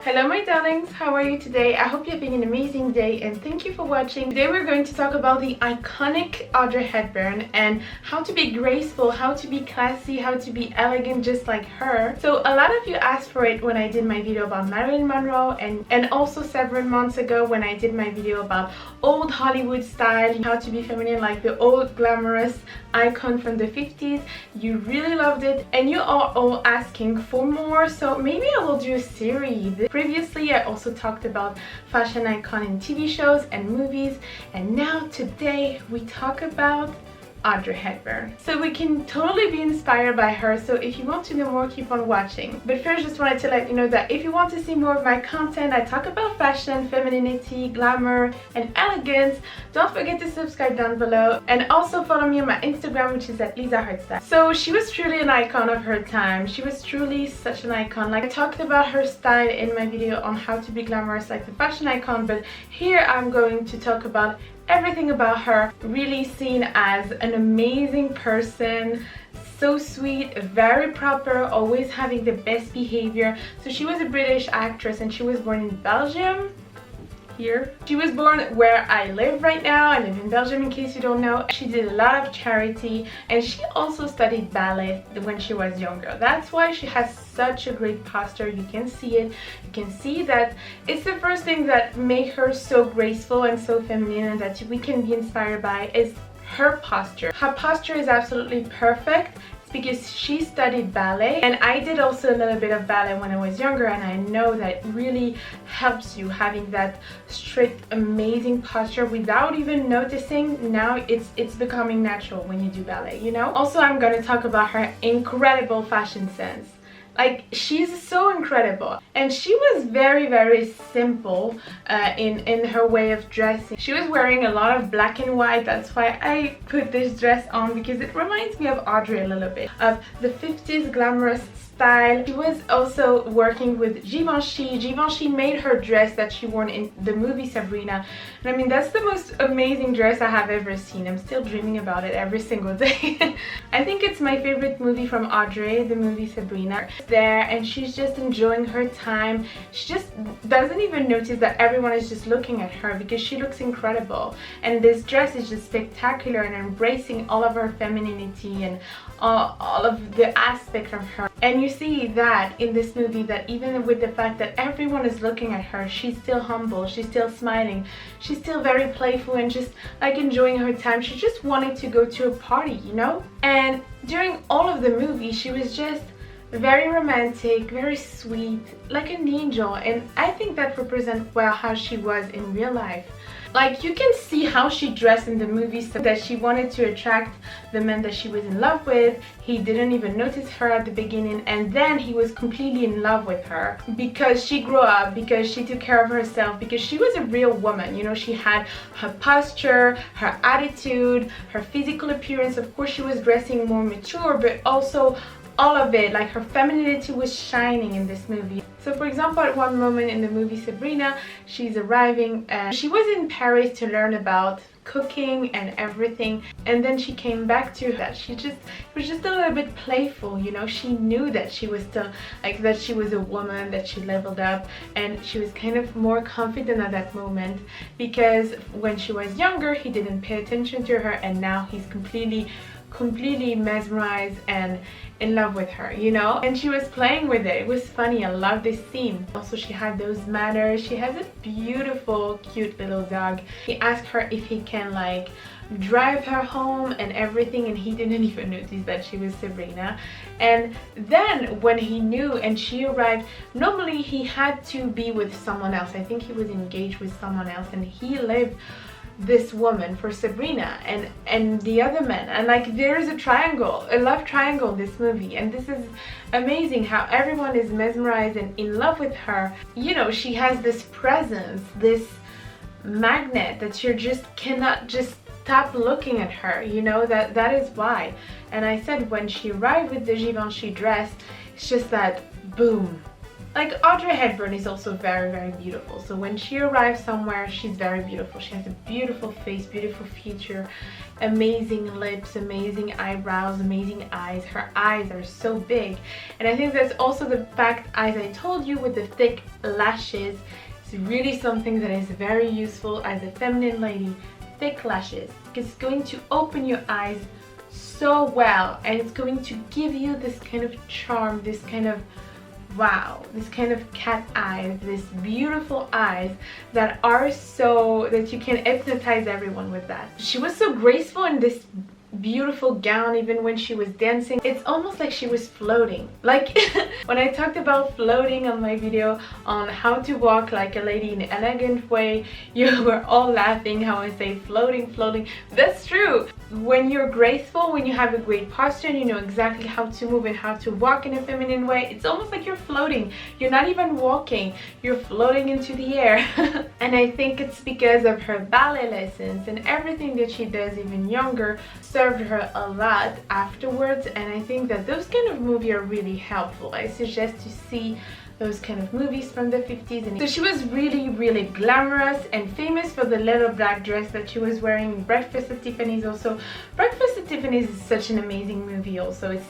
Hello my darlings, how are you today? I hope you're having an amazing day and thank you for watching. Today we're going to talk about the iconic Audrey Hepburn and how to be graceful, how to be classy, how to be elegant just like her. So a lot of you asked for it when I did my video about Marilyn Monroe and also several months ago when I did my video about old Hollywood style, how to be feminine like the old glamorous icon from the 50s. You really loved it and you are all asking for more, so maybe I will do a series. Previously, I also talked about fashion icon in TV shows and movies, and now today we talk about Audrey Hepburn. So we can totally be inspired by her, so if you want to know more, keep on watching. But first, just wanted to let you know that if you want to see more of my content, I talk about fashion, femininity, glamour, and elegance. Don't forget to subscribe down below, and also follow me on my Instagram, which is at LisaHeartStyle. So she was truly an icon of her time. She was truly such an icon. Like I talked about her style in my video on how to be glamorous like the fashion icon, but here I'm going to talk about everything about her, really seen as an amazing person, so sweet, very proper, always having the best behavior. So she was a British actress and she was born in Belgium. Here. She was born where I live right now. I live in Belgium, in case you don't know. She did a lot of charity and she also studied ballet when she was younger. That's why she has such a great posture. You can see it. You can see that it's the first thing that made her so graceful and so feminine and that we can be inspired by is her posture. Her posture is absolutely perfect because she studied ballet, and I did also a little bit of ballet when I was younger, and I know that it really helps you having that straight amazing posture without even noticing. Now it's becoming natural when you do ballet, you know. Also, I'm going to talk about her incredible fashion sense. Like, she's so incredible, and she was very simple in her way of dressing. She was wearing a lot of black and white. That's why I put this dress on, because it reminds me of Audrey a little bit, of the 50s glamorous style. She was also working with Givenchy. Givenchy made her dress that she wore in the movie Sabrina, and I mean, that's the most amazing dress I have ever seen. I'm still dreaming about it every single day. I think it's my favorite movie from Audrey, the movie Sabrina. There, and she's just enjoying her time. She just doesn't even notice that everyone is just looking at her because she looks incredible, and this dress is just spectacular and embracing all of her femininity and all of the aspect of her. And you see that in this movie, that even with the fact that everyone is looking at her, she's still humble, she's still smiling, she's still very playful and just like enjoying her time. She just wanted to go to a party, you know. And during all of the movie, she was just very romantic, very sweet, like an angel, and I think that represents well how she was in real life. Like, you can see how she dressed in the movie, so that she wanted to attract the man that she was in love with. He didn't even notice her at the beginning, and then he was completely in love with her because she grew up, because she took care of herself, because she was a real woman, you know. She had her posture, her attitude, her physical appearance. Of course, she was dressing more mature, but also all of it, like her femininity was shining in this movie. So for example, at one moment in the movie Sabrina, she's arriving and she was in Paris to learn about cooking and everything, and then she came back to that. She was just a little bit playful, you know. She knew that she was still like that, she was a woman, that she leveled up, and she was kind of more confident at that moment, because when she was younger he didn't pay attention to her, and now he's completely mesmerized and in love with her, you know. And she was playing with it. It was funny. I love this scene. Also, she had those manners. She has a beautiful, cute little dog. He asked her if he can like drive her home and everything, and he didn't even notice that she was Sabrina. And then when he knew and she arrived, normally he had to be with someone else. I think he was engaged with someone else, and he lived this woman for Sabrina and the other men, and like there's a triangle, a love triangle in this movie, and this is amazing how everyone is mesmerized and in love with her. You know, she has this presence, this magnet that you just cannot just stop looking at her, you know. That is why. And I said when she arrived with the Givenchy dress, it's just that boom, Like Audrey Hepburn is also very, very beautiful. So when she arrives somewhere, she's very beautiful. She has a beautiful face, beautiful feature, amazing lips, amazing eyebrows, amazing eyes. Her eyes are so big. And I think that's also the fact, as I told you, with the thick lashes, it's really something that is very useful as a feminine lady. Thick lashes, because it's going to open your eyes so well, and it's going to give you this kind of charm, this kind of wow, this kind of cat eyes, this beautiful eyes that are so that you can hypnotize everyone with that. She was so graceful in this beautiful gown. Even when she was dancing, it's almost like she was floating. Like when I talked about floating on my video on how to walk like a lady in an elegant way, you were all laughing how I say floating, floating. That's true. When you're graceful, when you have a great posture and you know exactly how to move and how to walk in a feminine way, it's almost like you're floating. You're not even walking, you're floating into the air. And I think it's because of her ballet lessons and everything that she does even younger served her a lot afterwards, and I think that those kind of movies are really helpful. I suggest to see those kind of movies from the 50s. And so she was really, really glamorous and famous for the little black dress that she was wearing in Breakfast at Tiffany's. Also, Breakfast at Tiffany's is such an amazing movie. Also, it's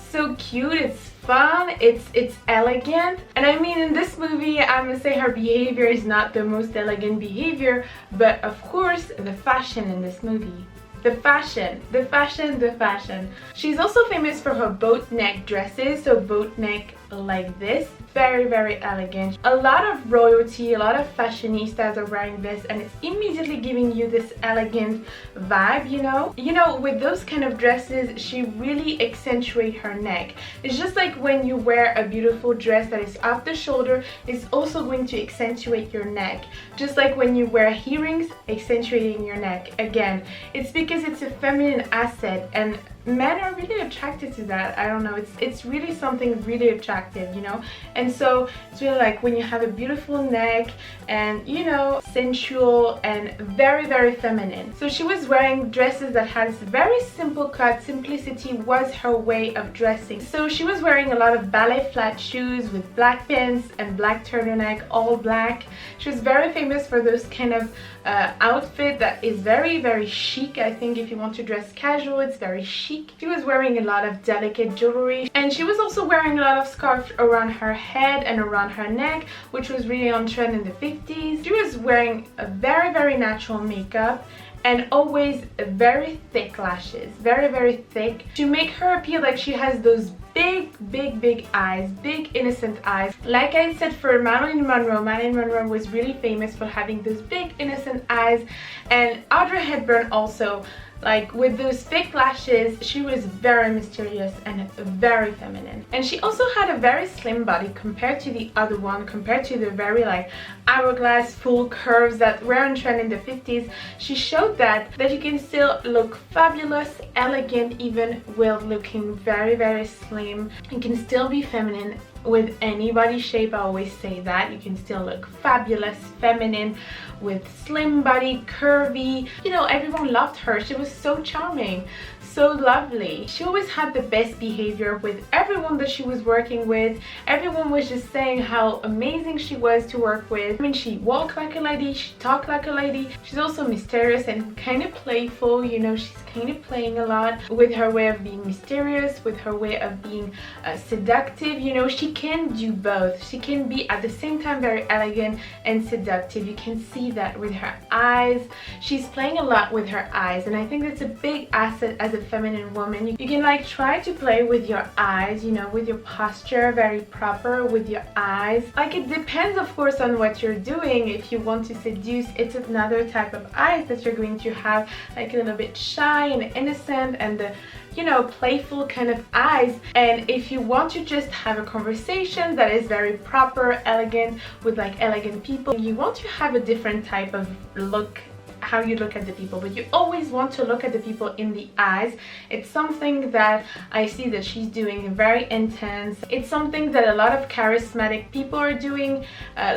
so cute, it's fun, it's elegant. And I mean, in this movie, I must say her behavior is not the most elegant behavior, but of course the fashion in this movie. The fashion, the fashion, the fashion. She's also famous for her boat neck dresses, so boat neck like this. Very, very elegant. A lot of royalty, a lot of fashionistas are wearing this, and it's immediately giving you this elegant vibe, you know? You know, with those kind of dresses, she really accentuates her neck. It's just like when you wear a beautiful dress that is off the shoulder, it's also going to accentuate your neck. Just like when you wear earrings, accentuating your neck. Again, it's because it's a feminine asset, and men are really attracted to that. I don't know, it's really something really attractive, you know? And so it's really like when you have a beautiful neck and, you know, sensual and very, very feminine. So she was wearing dresses that had very simple cut. Simplicity was her way of dressing. So she was wearing a lot of ballet flat shoes with black pins and black turtleneck, all black. She was very famous for those kind of outfit that is very, very chic. I think if you want to dress casual, it's very chic. She was wearing a lot of delicate jewelry, and she was also wearing a lot of scarves around her head and around her neck, which was really on trend in the 50s. She was wearing a very, very natural makeup and always very thick lashes, very, very thick, to make her appear like she has those big, big, big eyes, big innocent eyes. Like I said, for Marilyn Monroe was really famous for having those big innocent eyes, and Audrey Hepburn also. Like with those thick lashes, she was very mysterious and very feminine. And she also had a very slim body compared to the other one, compared to the very like hourglass full curves that were on trend in the 50s. She showed that you can still look fabulous, elegant, even while looking very, very slim. You can still be feminine with any body shape. I always say that you can still look fabulous, feminine, with slim body, curvy. You know, everyone loved her. She was so charming, so lovely. She always had the best behavior with everyone that she was working with. Everyone was just saying how amazing she was to work with. I mean, she walked like a lady, she talked like a lady. She's also mysterious and kind of playful, you know, she's kind of playing a lot with her way of being mysterious, with her way of being seductive. You know, she can do both. She can be at the same time very elegant and seductive. You can see that with her eyes. She's playing a lot with her eyes, and I think that's a big asset as a feminine woman. You can like try to play with your eyes, you know, with your posture, very proper with your eyes. Like it depends of course on what you're doing. If you want to seduce, it's another type of eyes that you're going to have, like a little bit shy and innocent and the, you know, playful kind of eyes. And if you want to just have a conversation that is very proper, elegant, with like elegant people, you want to have a different type of look, how you look at the people, but you always want to look at the people in the eyes. It's something that I see that she's doing very intense. It's something that a lot of charismatic people are doing,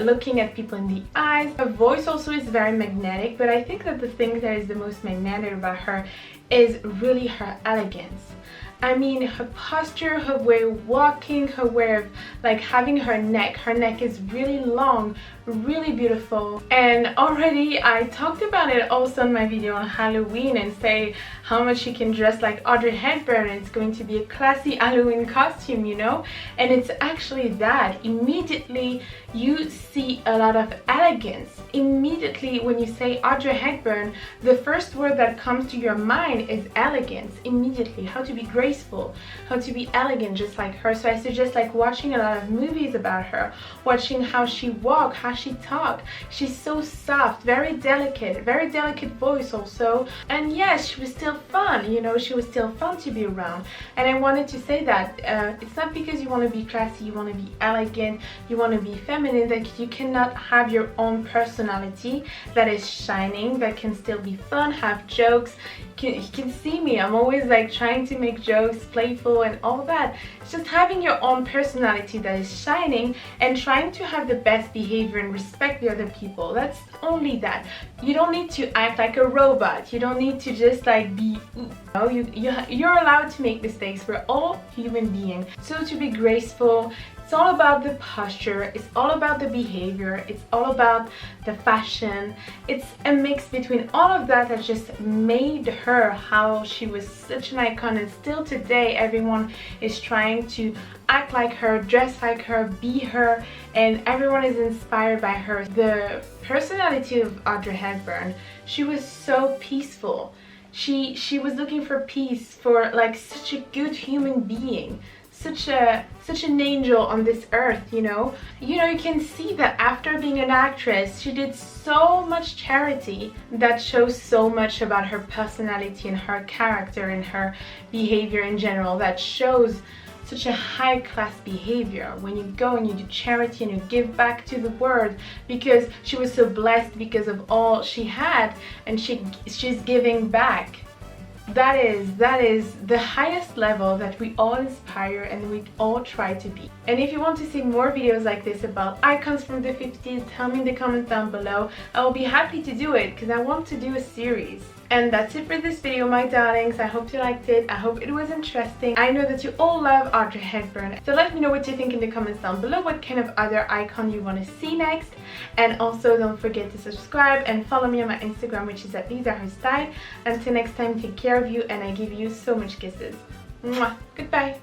looking at people in the eyes. Her voice also is very magnetic, but I think that the thing that is the most magnetic about her is really her elegance. I mean, her posture, her way of walking, her way of like having her neck is really long, really beautiful. And already I talked about it also in my video on Halloween and say how much she can dress like Audrey Hepburn. It's going to be a classy Halloween costume, you know, and it's actually that. Immediately you see a lot of elegance. Immediately when you say Audrey Hepburn, the first word that comes to your mind is elegance. Immediately, how to be graceful, how to be elegant just like her. So I suggest like watching a lot of movies about her, watching how she walks, how she talks. She's so soft, very delicate voice also. And yes, she was still fun, you know, she was still fun to be around. And I wanted to say that it's not because you want to be classy, you want to be elegant, you want to be feminine, that you cannot have your own personality that is shining, that can still be fun, have jokes. You can see me, I'm always like trying to make jokes, playful and all that. It's just having your own personality that is shining and trying to have the best behavior and respect the other people. That's only that. You don't need to act like a robot. You don't need to just like be, you know, you're allowed to make mistakes. We're all human beings. So to be graceful, it's all about the posture, it's all about the behavior, it's all about the fashion. It's a mix between all of that that just made her how she was such an icon, and still today everyone is trying to act like her, dress like her, be her, and everyone is inspired by her. The personality of Audrey Hepburn, she was so peaceful. She was looking for peace, for like such a good human being. Such an angel on this earth, you know. You can see that after being an actress, she did so much charity that shows so much about her personality and her character and her behavior in general, that shows such a high-class behavior when you go and you do charity and you give back to the world, because she was so blessed because of all she had, and she's giving back. That is the highest level that we all inspire and we all try to be. And if you want to see more videos like this about icons from the 50s, tell me in the comments down below. I will be happy to do it because I want to do a series. And that's it for this video, my darlings. I hope you liked it. I hope it was interesting. I know that you all love Audrey Hepburn. So let me know what you think in the comments down below, what kind of other icon you want to see next. And also don't forget to subscribe and follow me on my Instagram, which is @LisaHerStyle. Until next time, take care of you and I give you so much kisses. Mwah. Goodbye.